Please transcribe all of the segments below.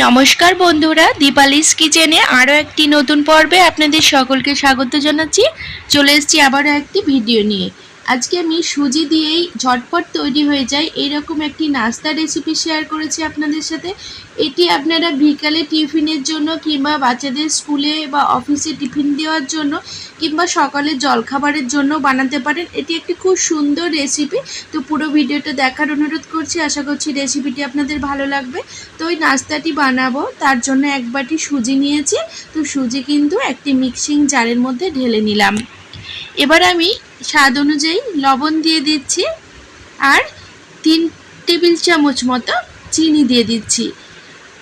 নমস্কার বন্ধুরা, দীপালিস কিচেনে আরও একটি নতুন পর্বে আপনাদের সকলকে স্বাগত জানাচ্ছি। চলে এসেছি আবারও একটি ভিডিও নিয়ে। আজকে আমি সুজি দিয়েই ঝটপট তৈরি হয়ে যায় এইরকম একটি নাস্তা রেসিপি শেয়ার করেছি আপনাদের সাথে। এটি আপনারা বিকালে টিফিনের জন্য কিংবা বাচ্চাদের স্কুলে বা অফিসে টিফিন দেওয়ার জন্য কিংবা সকালে জলখাবারের জন্য বানাতে পারেন। এটি একটি খুব সুন্দর রেসিপি। তো পুরো ভিডিওটা দেখার অনুরোধ করছি, আশা করছি রেসিপিটি আপনাদের ভালো লাগবে। তো ওই নাস্তাটি বানাবো তার জন্য এক বাটি সুজি নিয়েছি। তো সুজি কিন্তু একটি মিক্সিং জারের মধ্যে ঢেলে নিলাম। এবার আমি স্বাদ অনুযায়ী লবণ দিয়ে দিচ্ছি আর 3 টেবিল চামচ মতো চিনি দিয়ে দিচ্ছি।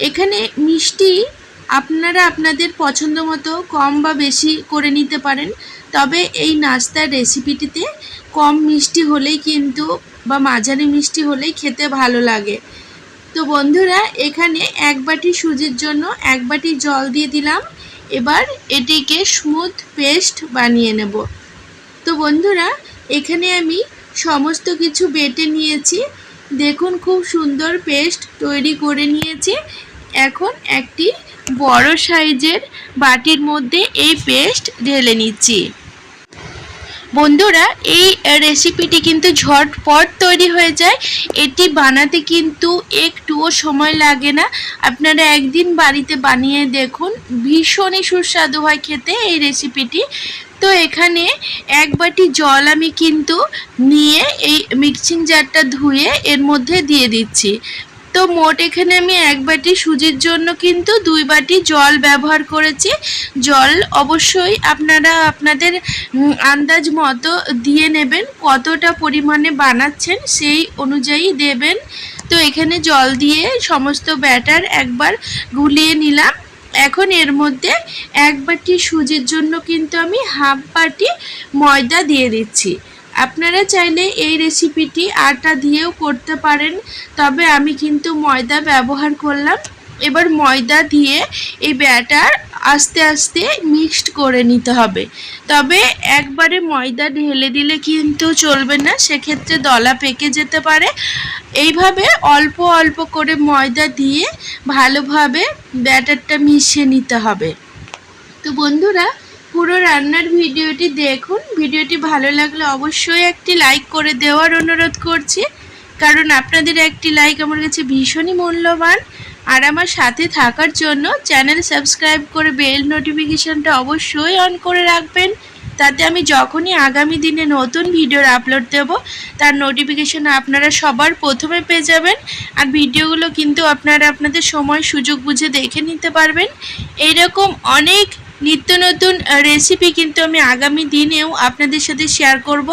এখানে মিষ্টি আপনারা আপনাদের পছন্দ মতো কম বা বেশি করে নিতে পারেন, তবে এই নাস্তার রেসিপিটিতে কম মিষ্টি হলেই কিন্তু বা মাঝারি মিষ্টি হলেই খেতে ভালো লাগে। তো বন্ধুরা, এখানে এক বাটি সুজির জন্য এক বাটি জল দিয়ে দিলাম। এবার এটিকে স্মুথ পেস্ট বানিয়ে নেব। তো বন্ধুরা, এখানে আমি সমস্ত কিছু বেটে নিয়েছি। দেখুন, খুব সুন্দর পেস্ট তৈরি করে নিয়েছি। এখন একটি বড় সাইজের বাটির মধ্যে এই পেস্ট ঢেলে নিচ্ছি। বন্ধুরা, এই রেসিপিটি কিন্তু ঝটপট তৈরি হয়ে যায়। এটি বানাতে কিন্তু একটুও সময় লাগে না। আপনারা একদিন বাড়িতে বানিয়ে দেখুন, ভীষণই সুস্বাদু হয় খেতে এই রেসিপিটি। তো এখানে এক বাটি জল আমি কিন্তু নিয়ে এই মিক্সিং জারটা ধুয়ে এর মধ্যে দিয়ে দিচ্ছি। তো মোট এখানে আমি এক বাটি সুজির জন্য কিন্তু 2 বাটি জল ব্যবহার করেছি। জল অবশ্যই আপনারা আপনাদের আন্দাজ মতো দিয়ে নেবেন, কতটা পরিমাণে বানাচ্ছেন সেই অনুযায়ী দেবেন। তো এখানে জল দিয়ে সমস্ত ব্যাটার একবার গুলিয়ে নিলাম। এখন এর মধ্যে এক বাটি সুজির জন্য কিন্তু আমি হাফ বাটি ময়দা দিয়ে দিচ্ছি। আপনারা চাইলে এই রেসিপিটি আটা দিয়েও করতে পারেন, তবে আমি কিন্তু ময়দা ব্যবহার করলাম। এবার ময়দা দিয়ে এই ব্যাটার আস্তে আস্তে মিক্সড করে নিতে হবে। তবে একবারে ময়দা ঢেলে দিলে কিন্তু চলবে না, সেক্ষেত্রে দলা পেকে যেতে পারে। এইভাবে অল্প অল্প করে ময়দা দিয়ে ভালোভাবে ব্যাটারটা মিশিয়ে নিতে হবে। তো বন্ধুরা, পুরো রান্নার ভিডিওটি দেখুন। ভিডিওটি ভালো লাগলে অবশ্যই একটি লাইক করে দেওয়ার অনুরোধ করছি, কারণ আপনাদের একটি লাইক আমার কাছে ভীষণই মূল্যবান। আর আমার সাথে থাকার জন্য চ্যানেল সাবস্ক্রাইব করে বেল নোটিফিকেশানটা অবশ্যই অন করে রাখবেন, তাতে আমি যখনই আগামী দিনে নতুন ভিডিওর আপলোড দেব তার নোটিফিকেশান আপনারা সবার প্রথমে পেয়ে যাবেন। আর ভিডিওগুলো কিন্তু আপনারা আপনাদের সময় সুযোগ বুঝে দেখে নিতে পারবেন। এইরকম অনেক নিত্য নতুন রেসিপি কিন্তু আমি আগামী দিনেও আপনাদের সাথে শেয়ার করব।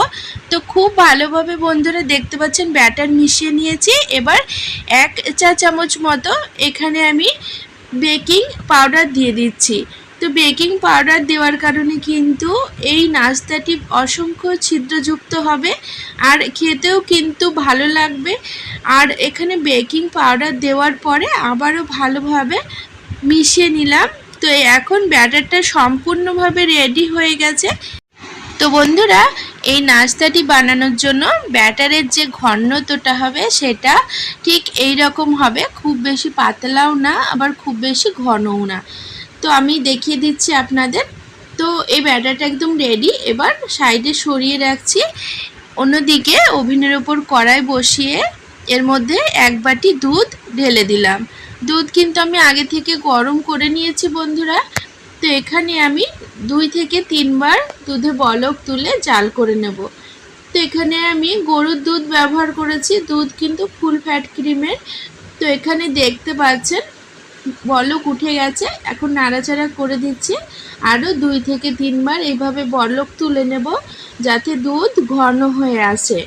তো খুব ভালোভাবে বন্ধুরা দেখতে পাচ্ছেন ব্যাটার মিশিয়ে নিয়েছি। এবার 1 চা চামচ মতো এখানে আমি বেকিং পাউডার দিয়ে দিচ্ছি। তো বেকিং পাউডার দেওয়ার কারণে কিন্তু এই নাস্তাটি অসংখ্য ছিদ্রযুক্ত হবে আর খেতেও কিন্তু ভালো লাগবে। আর এখানে বেকিং পাউডার দেওয়ার পরে আবারও ভালোভাবে মিশিয়ে নিলাম। তো এখন ব্যাটারটা সম্পূর্ণভাবে রেডি হয়ে গেছে। তো বন্ধুরা, এই নাস্তাটি বানানোর জন্য ব্যাটারের যে ঘনত্বটা হবে সেটা ঠিক এই রকম হবে, খুব বেশি পাতলাও না আবার খুব বেশি ঘনও না। তো আমি দেখিয়ে দিচ্ছি আপনাদের। তো এই ব্যাটারটা একদম রেডি। এবার সাইডে সরিয়ে রাখছি। অন্যদিকে ওভেনের ওপর কড়াই বসিয়ে এর মধ্যে 1 বাটি দুধ ঢেলে দিলাম। দুধ কিন্তু আমি আগে থেকে গরম করে নিয়েছি বন্ধুরা। তো এখানে আমি 2 থেকে 3 বার দুধে বলক তুলে জাল করে নেব। তো এখানে আমি গরুর দুধ ব্যবহার করেছি, দুধ কিন্তু ফুল ফ্যাট ক্রিমের। তো এখানে দেখতে পাচ্ছেন বলক উঠে গেছে। এখন নাড়াচাড়া করে দিচ্ছি। আরও 2 থেকে 3 বার এইভাবে বলক তুলে নেব যাতে দুধ ঘন হয়ে আসে।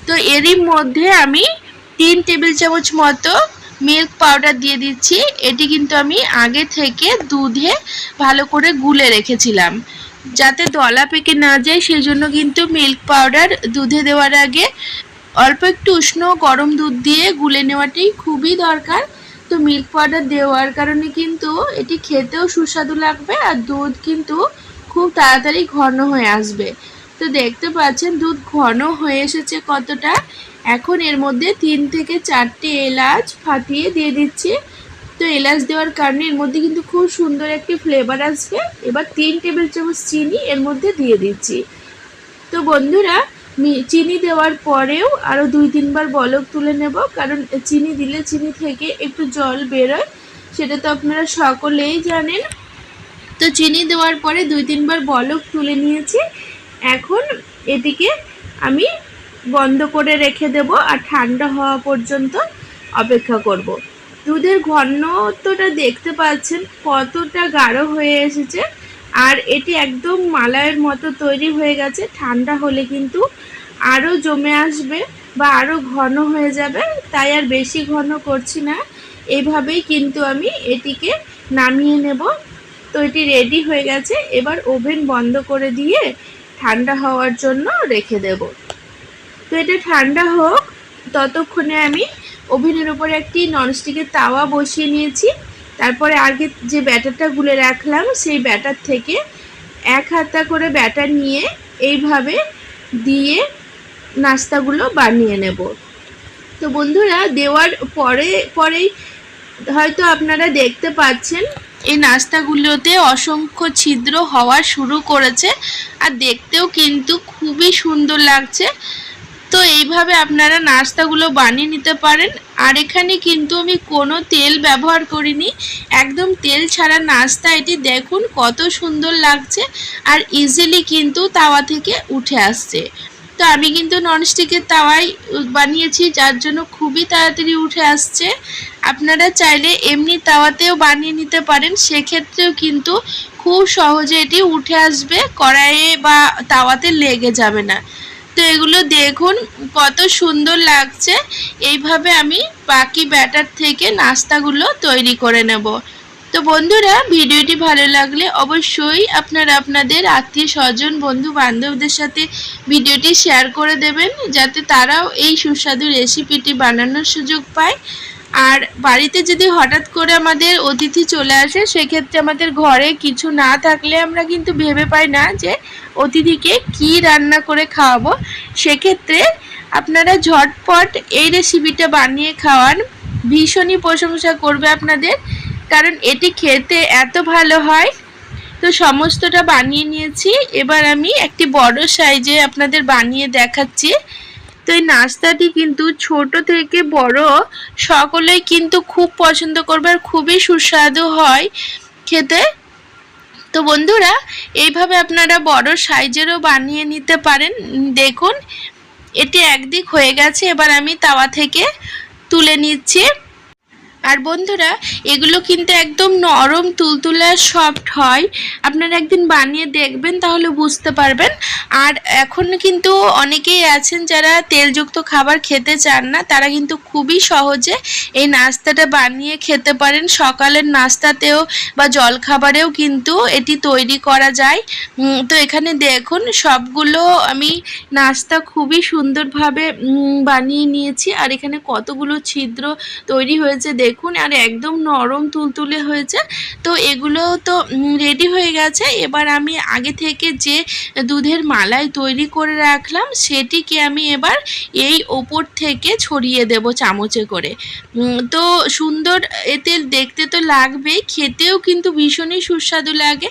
তো এরই মধ্যে আমি 3 টেবিল চামচ মতো মিল্ক পাউডার দিয়ে দিচ্ছি। এটি কিন্তু আমি আগে থেকে দুধে ভালো করে গুলে রেখেছিলাম যাতে দলা পেকে না যায়, সেজন্য কিন্তু মিল্ক পাউডার দুধে দেওয়ার আগে অল্প একটু উষ্ণ গরম দুধ দিয়ে গুলে নেওয়াটাই খুবই দরকার। তো মিল্ক পাউডার দেওয়ার কারণে কিন্তু এটি খেতেও সুস্বাদু লাগবে আর দুধ কিন্তু খুব তাড়াতাড়ি ঘন হয়ে আসবে। তো দেখতে পাচ্ছেন দুধ ঘন হয়ে এসেছে কতটা। এখন এর মধ্যে 3 থেকে 4টে এলাচ ফাটিয়ে দিয়ে দিচ্ছি। তো তো এলাচ দেওয়ার কারণে এর মধ্যে কিন্তু খুব সুন্দর একটি ফ্লেভার আসবে। এবার 3 টেবিল চামচ চিনি এর মধ্যে দিয়ে দিচ্ছি। তো বন্ধুরা চিনি দেওয়ার পরেও আরও 2-3 বার বলক তুলে নেব, কারণ চিনি দিলে চিনি থেকে একটু জল বেরোয়, সেটা তো আপনারা সকলেই জানেন। তো চিনি দেওয়ার পরে 2-3 বার বলক তুলে নিয়েছি। এখন এটিকে আমি বন্ধ করে রেখে দেব আর ঠান্ডা হওয়া পর্যন্ত অপেক্ষা করব। দুধের ঘনত্বটা দেখতে পাচ্ছেন কতটা গাঢ় হয়ে এসেছে, আর এটি একদম মালাইয়ের মতো তৈরি হয়ে গেছে। ঠান্ডা হলে কিন্তু আরও জমে আসবে বা আরও ঘন হয়ে যাবে, তাই আর বেশি ঘন করছি না। এইভাবেই কিন্তু আমি এটিকে নামিয়ে নেব। তো এটি রেডি হয়ে গেছে। এবার ওভেন বন্ধ করে দিয়ে ঠান্ডা হওয়ার জন্য রেখে দেব। তো এটা ঠান্ডা হোক, ততক্ষণে আমি ওভেনের উপরে একটি ননস্টিকের তাওয়া বসিয়ে নিয়েছি। তারপরে আগে যে ব্যাটারটা গুলে রাখলাম সেই ব্যাটার থেকে 1 হাতা করে ব্যাটার নিয়ে এইভাবে দিয়ে নাস্তাগুলো বানিয়ে নেব। তো বন্ধুরা দেওয়ার পরেই হয়তো আপনারা দেখতে পাচ্ছেন এই নাস্তাগুলোতে অসংখ্য ছিদ্র হওয়া শুরু করেছে, আর দেখতেও কিন্তু খুবই সুন্দর লাগছে। তো এইভাবে আপনারা নাস্তাগুলো বানিয়ে নিতে পারেন। আর এখানে কিন্তু আমি কোনো তেল ব্যবহার করিনি, একদম তেল ছাড়া নাস্তা। এটি দেখুন কত সুন্দর লাগছে আর ইজিলি কিন্তু তাওয়া থেকে উঠে আসছে। তো আমি কিন্তু ননস্টিকের তাওয়াই বানিয়েছি, যার জন্য খুবই তাড়াতাড়ি উঠে আসছে। আপনারা চাইলে এমনি তাওয়াতেও বানিয়ে নিতে পারেন, সেক্ষেত্রেও কিন্তু খুব সহজে এটি উঠে আসবে, কড়াইয়ে বা তাওয়াতে লেগে যাবে না। তো এগুলো দেখুন কত সুন্দর লাগছে। এইভাবে আমি বাকি ব্যাটার থেকে নাস্তাগুলো তৈরি করে নেব। তো বন্ধুরা ভিডিওটি ভালো লাগলে অবশ্যই আপনারা আপনাদের আত্মীয় স্বজন বন্ধু বান্ধবদের সাথে ভিডিওটি শেয়ার করে দেবেন, যাতে তারাও এই সুস্বাদু রেসিপিটি বানানোর সুযোগ পায়। আর বাড়িতে যদি হঠাৎ করে আমাদের অতিথি চলে আসে, সেক্ষেত্রে আমাদের ঘরে কিছু না থাকলে আমরা কিন্তু ভেবে পাই না যে অতিথিকে কি রান্না করে খাওয়াবো। সেক্ষেত্রে আপনারা ঝটপট এই রেসিপিটা বানিয়ে খাওয়ান, ভীষণই প্রশংসা করবে আপনাদের, কারণ এটি খেতে এত ভালো হয়। তো সমস্তটা বানিয়ে নিয়েছি। এবার আমি একটি বড় সাইজে আপনাদের বানিয়ে দেখাচ্ছি। তো এই নাস্তাটি কিন্তু ছোট থেকে বড় সকলেই কিন্তু খুব পছন্দ করবে আর খুবই সুস্বাদু হয় খেতে। তো বন্ধুরা এইভাবে আপনারা বড় সাইজেরও বানিয়ে নিতে পারেন। দেখুন এটি একদিক হয়ে গেছে, এবার আমি তাওয়া থেকে তুলে নিচ্ছি। আর বন্ধুরা এগুলো কিন্তু একদম নরম তুলতুলে সফট হয়, আপনারা একদিন বানিয়ে দেখবেন তাহলে বুঝতে পারবেন। আর এখন কিন্তু অনেকেই আছেন যারা তেলযুক্ত খাবার খেতে চান না, তারা কিন্তু খুবই সহজে এই নাস্তাটা বানিয়ে খেতে পারেন। সকালের নাস্তাতেও বা জলখাবারেও কিন্তু এটি তৈরি করা যায়। তো এখানে দেখুন সবগুলো আমি নাস্তা খুবই সুন্দরভাবে বানিয়ে নিয়েছি। আর এখানে কতগুলো ছিদ্র তৈরি হয়েছে দেখুন, আর একদম নরম তুলতুলে হয়েছে। তো এগুলো তো রেডি হয়ে গেছে। এবার আমি আগে থেকে যে দুধের মালাই তৈরি করে রাখলাম সেটিকে আমি এবার এই ওপর থেকে ছড়িয়ে দেব চামচে করে। তো সুন্দর এতে দেখতে তো লাগবেই, খেতেও কিন্তু ভীষণই সুস্বাদু লাগে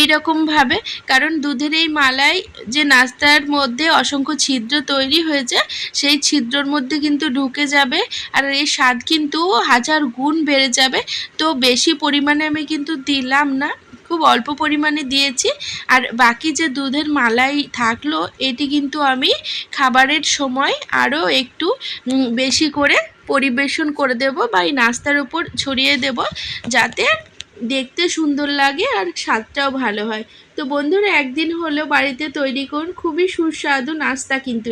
এইরকমভাবে, কারণ দুধের এই মালাই যে নাস্তার মধ্যে অসংখ্য ছিদ্র তৈরি হয়েছে সেই ছিদ্রর মধ্যে কিন্তু ঢুকে যাবে, আর এর স্বাদ কিন্তু 1000 গুণ বেড়ে যাবে। তো বেশি পরিমাণে আমি কিন্তু দিলাম না, খুব অল্প পরিমাণে দিয়েছি। আর বাকি যে দুধের মালাই থাকলো এটি কিন্তু আমি খাবারের সময় আরও একটু বেশি করে পরিবেশন করে দেব বা এই নাস্তার উপর ছড়িয়ে দেব, যাতে দেখতে সুন্দর লাগে আর স্বাদটাও ভালো হয়। তো বন্ধুরা একদিন হলেও বাড়িতে তৈরি করুন, খুবই সুস্বাদু নাস্তা কিন্তু